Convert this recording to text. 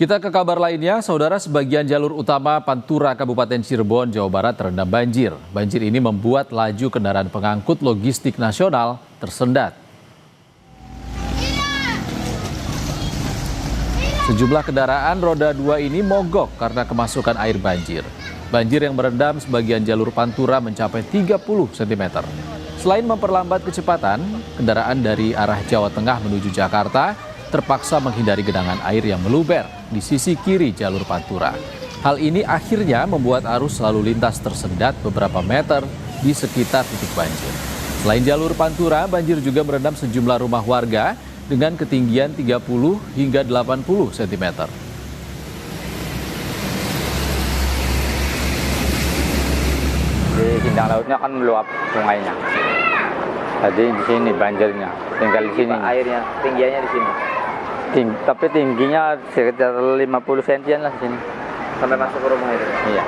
Kita ke kabar lainnya, saudara, sebagian jalur utama Pantura Kabupaten Cirebon, Jawa Barat terendam banjir. Banjir ini membuat laju kendaraan pengangkut logistik nasional tersendat. Sejumlah kendaraan roda 2 ini mogok karena kemasukan air banjir. Banjir yang merendam sebagian jalur Pantura mencapai 30 cm. Selain memperlambat kecepatan, kendaraan dari arah Jawa Tengah menuju Jakarta terpaksa menghindari genangan air yang meluber di sisi kiri jalur Pantura. Hal ini akhirnya membuat arus lalu lintas tersendat beberapa meter di sekitar titik banjir. Selain jalur Pantura, banjir juga merendam sejumlah rumah warga dengan ketinggian 30 hingga 80 cm. Di Sindang Lautnya kan meluap sungainya. Jadi di sini banjirnya, tinggal di sini. Airnya, tinggiannya di sini. Tapi tingginya sekitar 50 cm lah di sini. Sampai masuk ke rumah itu. Iya.